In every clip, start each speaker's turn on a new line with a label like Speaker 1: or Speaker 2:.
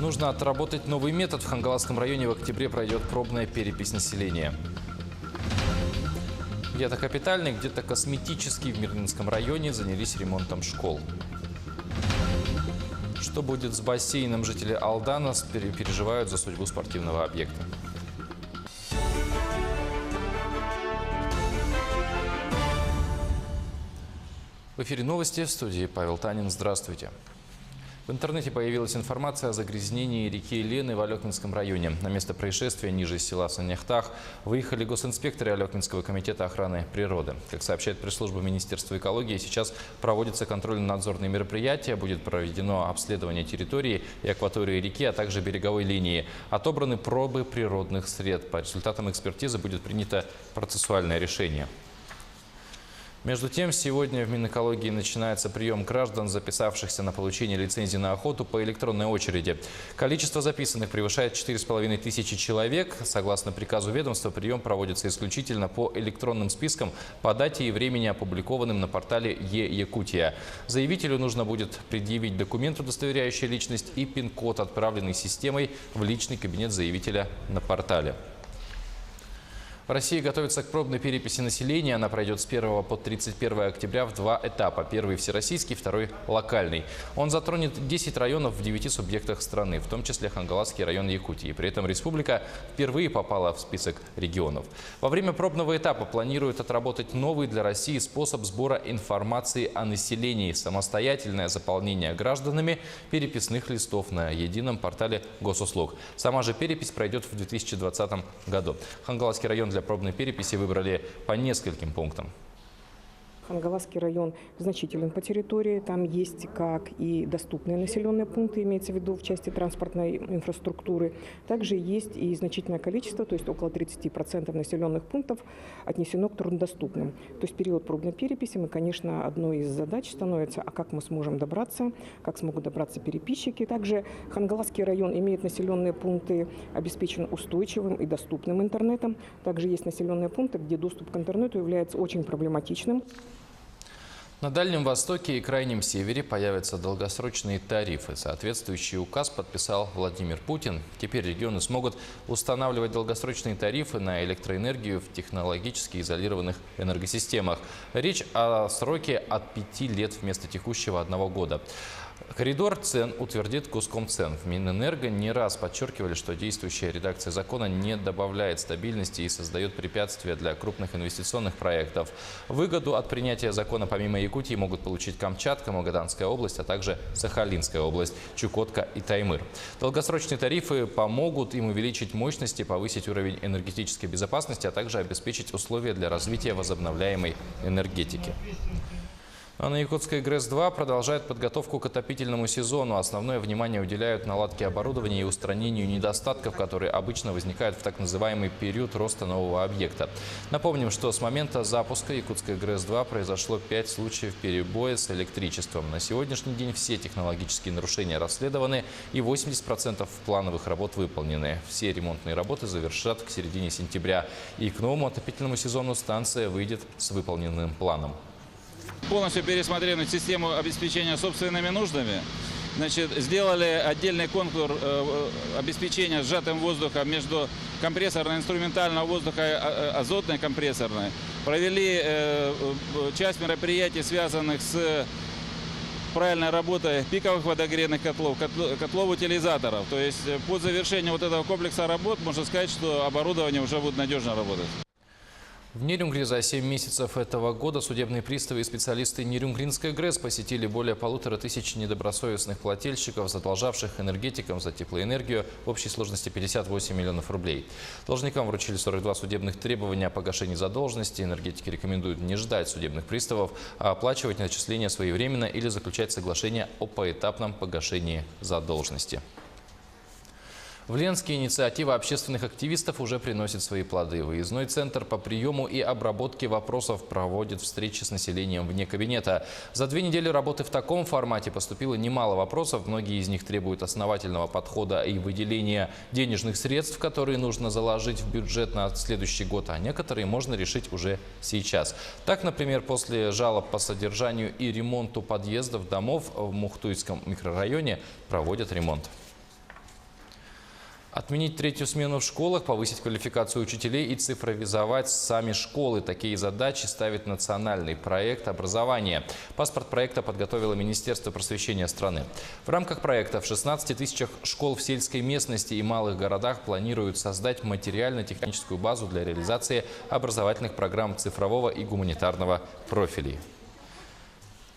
Speaker 1: Нужно отработать новый метод. В Хангаласском районе в октябре пройдет пробная перепись населения. Где-то капитальный, где-то косметический в Мирнинском районе занялись ремонтом школ. Что будет с бассейном? Жители Алдана переживают за судьбу спортивного объекта. В эфире новости, в студии Павел Танин. Здравствуйте. В интернете появилась информация о загрязнении реки Лены в Алекнинском районе. На место происшествия ниже села Саняхтах выехали госинспекторы Алекнинского комитета охраны природы. Как сообщает пресс-служба Министерства экологии, сейчас проводятся контрольно-надзорные мероприятия. Будет проведено обследование территории и акватории реки, а также береговой линии. Отобраны пробы природных сред. По результатам экспертизы будет принято процессуальное решение. Между тем, сегодня в Минэкологии начинается прием граждан, записавшихся на получение лицензии на охоту по электронной очереди. Количество записанных превышает 4500 человек. Согласно приказу ведомства, прием проводится исключительно по электронным спискам по дате и времени, опубликованным на портале Е-Якутия. Заявителю нужно будет предъявить документ, удостоверяющий личность, и пин-код, отправленный системой в личный кабинет заявителя на портале. Россия готовится к пробной переписи населения. Она пройдет с 1 по 31 октября в два этапа. Первый всероссийский, второй локальный. Он затронет 10 районов в 9 субъектах страны, в том числе Хангаласский район Якутии. При этом республика впервые попала в список регионов. Во время пробного этапа планируют отработать новый для России способ сбора информации о населении. Самостоятельное заполнение гражданами переписных листов на едином портале госуслуг. Сама же перепись пройдет в 2020 году. Хангаласский район для пробной переписи выбрали по нескольким пунктам.
Speaker 2: Хангаласский район значителен по территории. Там есть как и доступные населенные пункты, имеется в виду в части транспортной инфраструктуры. Также есть и значительное количество, то есть около 30% населенных пунктов отнесено к труднодоступным. То есть в период пробной переписи мы, конечно, одной из задач становится, а как мы сможем добраться, как смогут добраться переписчики. Также Хангаласский район имеет населенные пункты, обеспечен устойчивым и доступным интернетом. Также есть населенные пункты, где доступ к интернету является очень проблематичным.
Speaker 1: На Дальнем Востоке и Крайнем Севере появятся долгосрочные тарифы. Соответствующий указ подписал Владимир Путин. Теперь регионы смогут устанавливать долгосрочные тарифы на электроэнергию в технологически изолированных энергосистемах. Речь о сроке от 5 лет вместо текущего 1 года. Коридор цен утвердит Госкомцен. В Минэнерго не раз подчеркивали, что действующая редакция закона не добавляет стабильности и создает препятствия для крупных инвестиционных проектов. Выгоду от принятия закона помимо Якутии могут получить Камчатка, Магаданская область, а также Сахалинская область, Чукотка и Таймыр. Долгосрочные тарифы помогут им увеличить мощности, повысить уровень энергетической безопасности, а также обеспечить условия для развития возобновляемой энергетики. А на Якутской ГРЭС-2 продолжает подготовку к отопительному сезону. Основное внимание уделяют наладке оборудования и устранению недостатков, которые обычно возникают в так называемый период роста нового объекта. Напомним, что с момента запуска Якутской ГРЭС-2 произошло 5 случаев перебоя с электричеством. На сегодняшний день все технологические нарушения расследованы и 80% плановых работ выполнены. Все ремонтные работы завершат к середине сентября. И к новому отопительному сезону станция выйдет с выполненным планом.
Speaker 3: Полностью пересмотрели систему обеспечения собственными нуждами. Значит, сделали отдельный контур обеспечения сжатым воздухом между компрессорно-инструментального воздуха и азотной компрессорной. Провели часть мероприятий, связанных с правильной работой пиковых водогрейных котлов, котлов-утилизаторов. То есть по завершению вот этого комплекса работ можно сказать, что оборудование уже будет надежно работать.
Speaker 1: В Нерюнгри за 7 месяцев этого года судебные приставы и специалисты Нерюнгринской ГРЭС посетили более 1500 недобросовестных плательщиков, задолжавших энергетикам за теплоэнергию в общей сложности 58 миллионов рублей. Должникам вручили 42 судебных требования о погашении задолженности. Энергетики рекомендуют не ждать судебных приставов, а оплачивать начисления своевременно или заключать соглашение о поэтапном погашении задолженности. В Ленске инициатива общественных активистов уже приносит свои плоды. Выездной центр по приему и обработке вопросов проводит встречи с населением вне кабинета. За 2 недели работы в таком формате поступило немало вопросов. Многие из них требуют основательного подхода и выделения денежных средств, которые нужно заложить в бюджет на следующий год, а некоторые можно решить уже сейчас. Так, например, после жалоб по содержанию и ремонту подъездов домов в Мухтуйском микрорайоне проводят ремонт. Отменить третью смену в школах, повысить квалификацию учителей и цифровизовать сами школы. Такие задачи ставит национальный проект образования. Паспорт проекта подготовило Министерство просвещения страны. В рамках проекта в 16 тысячах школ в сельской местности и малых городах планируют создать материально-техническую базу для реализации образовательных программ цифрового и гуманитарного профилей.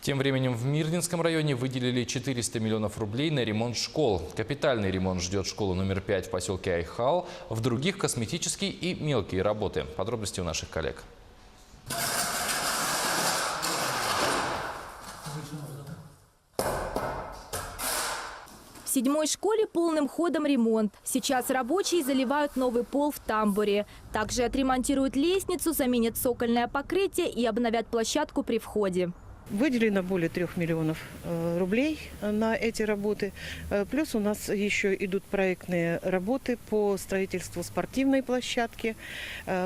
Speaker 1: Тем временем в Мирнинском районе выделили 400 миллионов рублей на ремонт школ. Капитальный ремонт ждет школу номер 5 в поселке Айхал. В других косметические и мелкие работы. Подробности у наших коллег.
Speaker 4: В 7-й школе полным ходом ремонт. Сейчас рабочие заливают новый пол в тамбуре. Также отремонтируют лестницу, заменят цокольное покрытие и обновят площадку при входе.
Speaker 5: Выделено более 3 миллионов рублей на эти работы. Плюс у нас еще идут проектные работы по строительству спортивной площадки,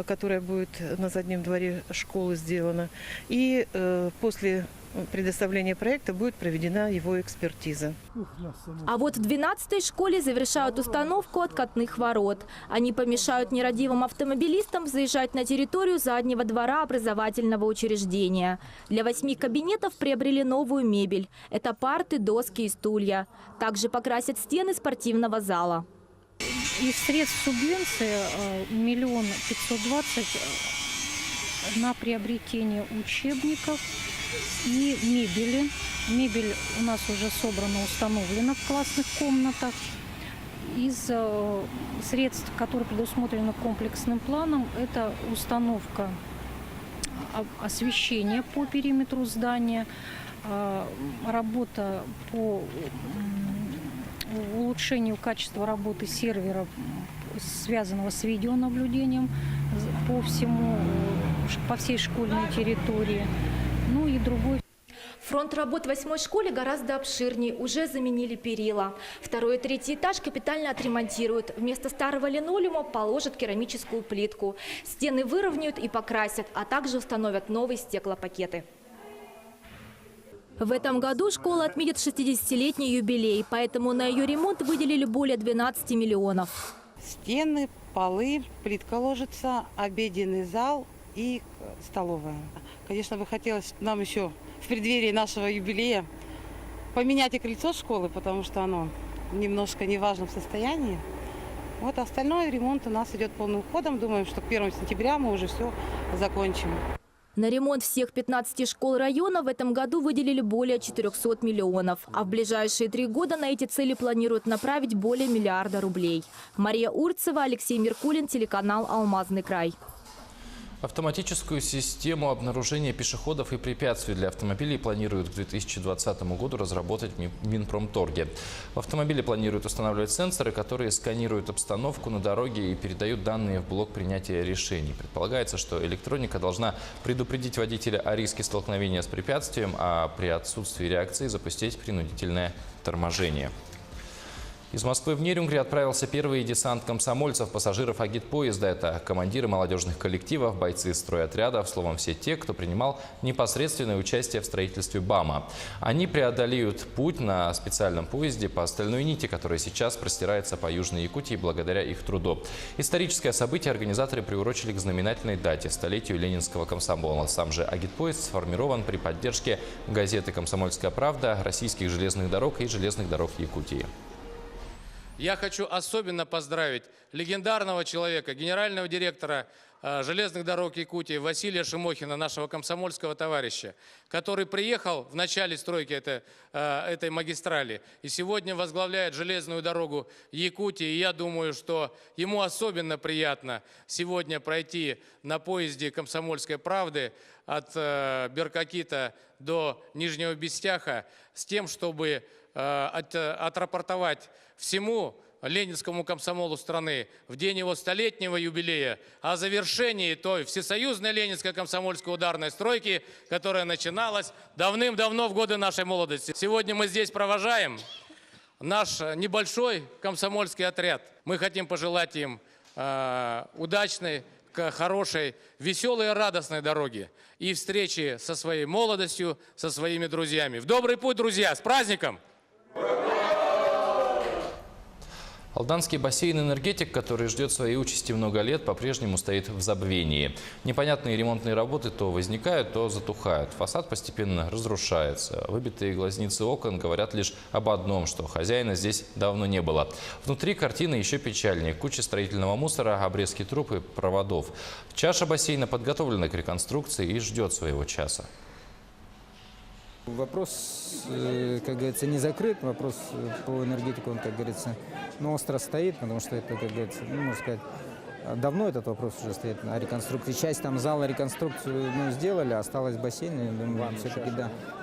Speaker 5: которая будет на заднем дворе школы сделана. И после предоставления проекта будет проведена его экспертиза.
Speaker 4: А вот в 12-й школе завершают установку откатных ворот. Они помешают нерадивым автомобилистам заезжать на территорию заднего двора образовательного учреждения. Для 8 кабинетов приобрели новую мебель. Это парты, доски и стулья. Также покрасят стены спортивного зала.
Speaker 6: Из средств субвенции 1 520 000 на приобретение учебников и мебели. Мебель у нас уже собрана, установлена в классных комнатах. Из средств, которые предусмотрены комплексным планом, это установка освещения по периметру здания, работа по улучшению качества работы сервера, связанного с видеонаблюдением по всей школьной территории. Ну и другой.
Speaker 4: Фронт работ в 8-й школе гораздо обширнее. Уже заменили перила. 2-й и 3-й этаж капитально отремонтируют. Вместо старого линолеума положат керамическую плитку. Стены выровняют и покрасят, а также установят новые стеклопакеты. В этом году школа отметит 60-летний юбилей, поэтому на ее ремонт выделили более 12 миллионов.
Speaker 7: Стены, полы, плитка ложится, обеденный зал и столовая. Конечно, бы хотелось нам еще в преддверии нашего юбилея поменять и крыльцо школы, потому что оно немножко не в важном состоянии. Вот остальной ремонт у нас идет полным ходом. Думаем, что к 1 сентября мы уже все закончим.
Speaker 4: На ремонт всех 15 школ района в этом году выделили более 400 миллионов. А в ближайшие 3 года на эти цели планируют направить более миллиарда рублей. Мария Урцева, Алексей Меркулин, телеканал «Алмазный край».
Speaker 1: Автоматическую систему обнаружения пешеходов и препятствий для автомобилей планируют к 2020 году разработать в Минпромторге. В автомобиле планируют устанавливать сенсоры, которые сканируют обстановку на дороге и передают данные в блок принятия решений. Предполагается, что электроника должна предупредить водителя о риске столкновения с препятствием, а при отсутствии реакции запустить принудительное торможение. Из Москвы в Нерюнгри отправился первый десант комсомольцев, пассажиров агитпоезда. Это командиры молодежных коллективов, бойцы стройотрядов, словом, все те, кто принимал непосредственное участие в строительстве БАМа. Они преодолеют путь на специальном поезде по стальной нити, которая сейчас простирается по Южной Якутии благодаря их труду. Историческое событие организаторы приурочили к знаменательной дате – столетию ленинского комсомола. Сам же агитпоезд сформирован при поддержке газеты «Комсомольская правда», российских железных дорог и железных дорог Якутии.
Speaker 8: Я хочу особенно поздравить легендарного человека, генерального директора железных дорог Якутии Василия Шимохина, нашего комсомольского товарища, который приехал в начале стройки этой магистрали и сегодня возглавляет железную дорогу Якутии. И я думаю, что ему особенно приятно сегодня пройти на поезде «Комсомольской правды» от Беркакита до Нижнего Бестяха с тем, чтобы отрапортовать всему ленинскому комсомолу страны в день его столетнего юбилея о завершении той всесоюзной ленинской комсомольской ударной стройки, которая начиналась давным-давно в годы нашей молодости. Сегодня мы здесь провожаем наш небольшой комсомольский отряд. Мы хотим пожелать им удачной, хорошей, веселой и радостной дороги и встречи со своей молодостью, со своими друзьями. В добрый путь, друзья! С праздником!
Speaker 1: Алданский бассейн-энергетик, который ждет своей участи много лет, по-прежнему стоит в забвении. Непонятные ремонтные работы то возникают, то затухают. Фасад постепенно разрушается. Выбитые глазницы окон говорят лишь об одном, что хозяина здесь давно не было. Внутри картина еще печальнее. Куча строительного мусора, обрезки труб и проводов. Чаша бассейна подготовлена к реконструкции и ждет своего часа.
Speaker 9: Вопрос, как говорится, не закрыт. Вопрос по энергетике, он, как говорится, остро стоит, потому что это, как говорится, можно сказать, давно этот вопрос уже стоит о реконструкции. Часть там зала реконструкцию сделали, осталось бассейн. Я думаю, все-таки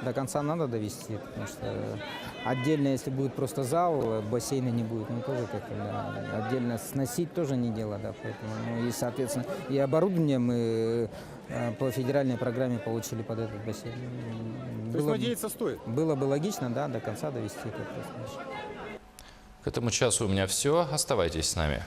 Speaker 9: до конца надо довести, потому что отдельно, если будет просто зал, бассейна не будет, тоже как-то отдельно сносить тоже не дело, да, поэтому, и, соответственно, и оборудование мы по федеральной программе получили под этот бассейн.
Speaker 10: То есть надеяться стоит?
Speaker 9: Было бы логично, да, до конца довести этот вопрос.
Speaker 1: К этому часу у меня все. Оставайтесь с нами.